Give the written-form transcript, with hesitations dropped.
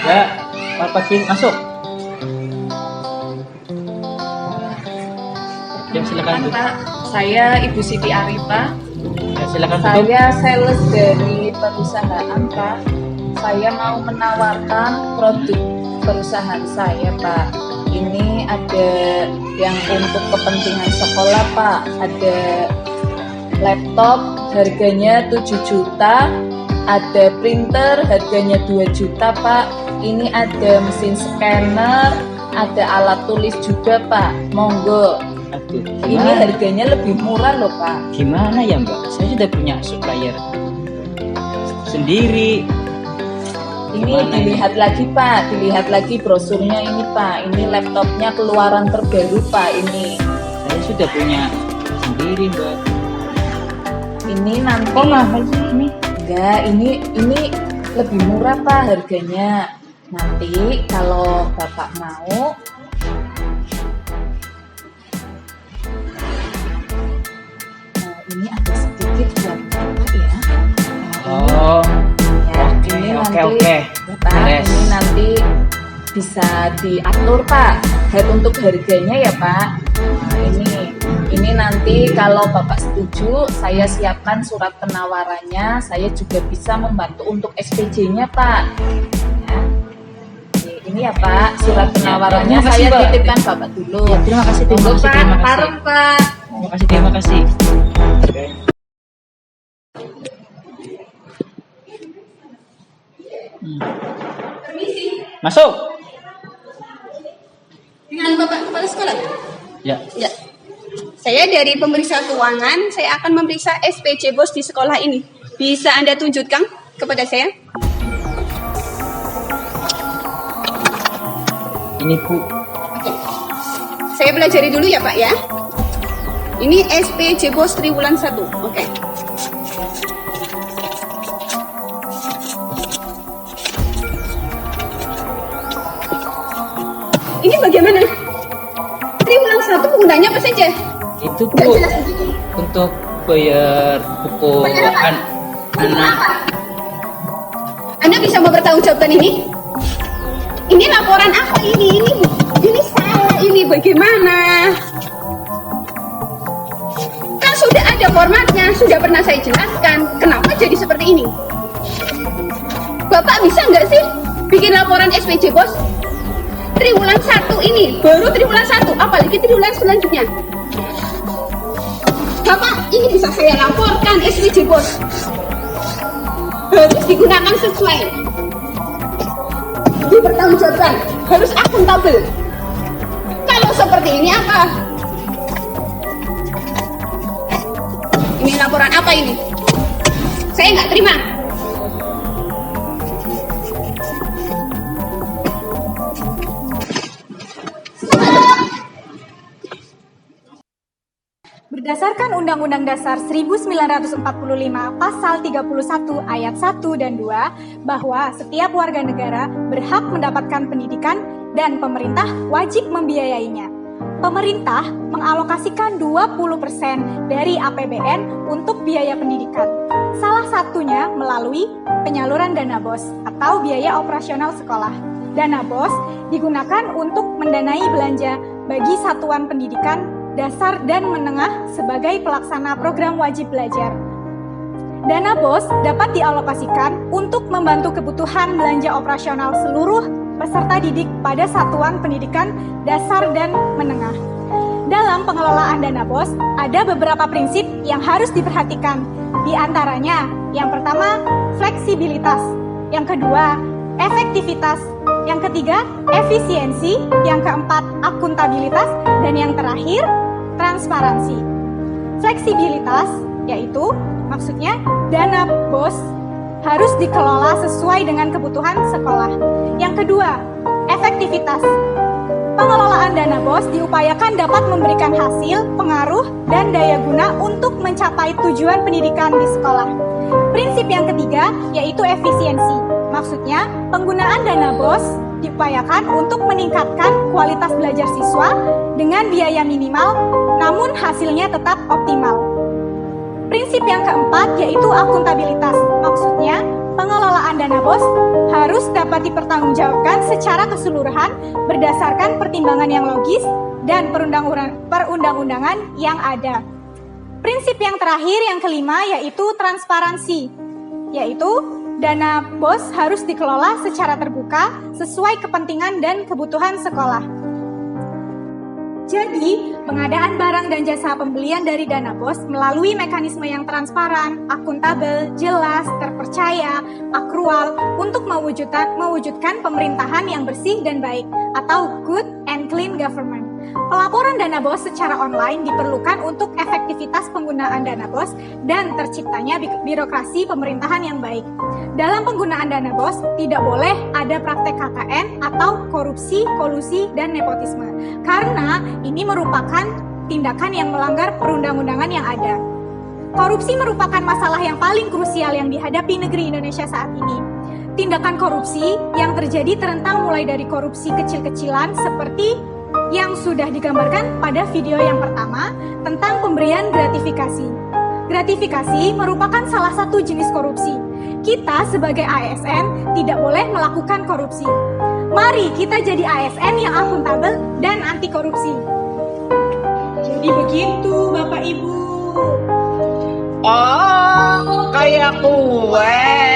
Ya, Pak Pakin masuk. Ya, silakan. Pak, saya Ibu Siti Arifa. Ya, silakan duduk. Saya sales dari perusahaan, Pak. Saya mau menawarkan produk perusahaan saya, Pak. Ini ada yang untuk kepentingan sekolah, Pak. Ada laptop harganya 7 juta, ada printer harganya 2 juta, Pak. Ini ada mesin scanner, ada alat tulis juga, Pak. Monggo. Aduh, Ini gimana? harganya lebih murah loh, Pak. Gimana ya, Mbak? Saya sudah punya supplier sendiri. Ini Gimana dilihat lagi, Pak. Dilihat lagi brosurnya ini, Pak. Ini laptopnya keluaran terbaru, Pak. Ini. Saya sudah punya sendiri, Mbak. Ini nanti. Kok mahal sih ini? Enggak, ini lebih murah, Pak, harganya. Nanti kalau Bapak mau, ini ada sedikit buat Bapak ya. Oh, Ya, oke, ini oke, nanti, oke. Bapak, Beres. ini nanti bisa diatur, Pak. Untuk harganya ya, Pak. Nah, ini nanti kalau Bapak setuju, saya siapkan surat penawarannya. Saya juga bisa membantu untuk SPJ-nya, Pak. Ya. Ini ya, Pak, surat penawarannya Terima kasih, saya Mbak. titipkan Bapak dulu. Ya, terima kasih, terima Monggo, kasih, Pak. terima kasih. Taruh, Pak. Terima kasih. Oke. Permisi, Masuk. dengan Bapak Kepala Sekolah. Ya. Ya. Saya dari pemeriksa keuangan, saya akan memeriksa SPC bos di sekolah ini. Bisa Anda tunjukkan kepada saya? Ini Bu. Oke. Saya pelajari dulu ya Pak ya. Ini SPC bos triwulan 1. Oke. Ini bagaimana? Triwulan 1 penggunanya apa saja? Itu Nggak Bu jelas begitu. untuk bayar buku Bayar apa? Untuk anak. apa? Anda bisa mempertanggungjawabkan ini? Ini laporan apa ini? Ini salah ini bagaimana? Kan sudah ada formatnya, sudah pernah saya jelaskan. Kenapa jadi seperti ini? Bapak bisa nggak sih bikin laporan SPJ bos? Triwulan 1 ini, baru triwulan 1, apalagi triwulan selanjutnya. Bapak, ini bisa saya laporkan SPJ bos. Harus digunakan sesuai. Dipertanggungjawabkan, harus akuntabel. Kalau seperti ini apa? Ini laporan apa ini? Saya nggak terima. Berdasarkan Undang-Undang Dasar 1945 Pasal 31 Ayat 1 dan 2 bahwa setiap warga negara berhak mendapatkan pendidikan dan pemerintah wajib membiayainya. Pemerintah mengalokasikan 20% dari APBN untuk biaya pendidikan. Salah satunya melalui penyaluran dana BOS atau biaya operasional sekolah. Dana BOS digunakan untuk mendanai belanja bagi satuan pendidikan dasar dan menengah sebagai pelaksana program wajib belajar. Dana BOS dapat dialokasikan untuk membantu kebutuhan belanja operasional seluruh peserta didik pada satuan pendidikan dasar dan menengah. Dalam pengelolaan dana BOS, ada beberapa prinsip yang harus diperhatikan. Di antaranya, yang pertama, fleksibilitas. Yang kedua, efektivitas. Yang ketiga, efisiensi. Yang keempat, akuntabilitas. Dan yang terakhir, transparansi. Fleksibilitas, yaitu maksudnya dana BOS harus dikelola sesuai dengan kebutuhan sekolah. Yang kedua, efektivitas. Pengelolaan dana BOS diupayakan dapat memberikan hasil, pengaruh, dan daya guna untuk mencapai tujuan pendidikan di sekolah. Prinsip yang ketiga yaitu efisiensi. Maksudnya, penggunaan dana BOS diupayakan untuk meningkatkan kualitas belajar siswa dengan biaya minimal, namun hasilnya tetap optimal. Prinsip yang keempat yaitu akuntabilitas. Maksudnya, pengelolaan dana BOS harus dapat dipertanggungjawabkan secara keseluruhan berdasarkan pertimbangan yang logis dan perundang-undangan yang ada. Prinsip yang terakhir, yang kelima, yaitu transparansi. Yaitu, dana BOS harus dikelola secara terbuka sesuai kepentingan dan kebutuhan sekolah. Jadi, pengadaan barang dan jasa pembelian dari dana BOS melalui mekanisme yang transparan, akuntabel, jelas, terpercaya, akrual untuk mewujudkan pemerintahan yang bersih dan baik atau good and clean government. Pelaporan dana BOS secara online diperlukan untuk efektivitas penggunaan dana BOS dan terciptanya birokrasi pemerintahan yang baik. Dalam penggunaan dana BOS tidak boleh ada praktek KKN atau korupsi, kolusi, dan nepotisme, karena ini merupakan tindakan yang melanggar perundang-undangan yang ada. Korupsi merupakan masalah yang paling krusial yang dihadapi negeri Indonesia saat ini. Tindakan korupsi yang terjadi terentang mulai dari korupsi kecil-kecilan seperti yang sudah digambarkan pada video yang pertama tentang pemberian gratifikasi. Gratifikasi merupakan salah satu jenis korupsi. Kita sebagai ASN tidak boleh melakukan korupsi. Mari kita jadi ASN yang akuntabel dan anti korupsi. Jadi begitu Bapak Ibu. Oh, kayak kue.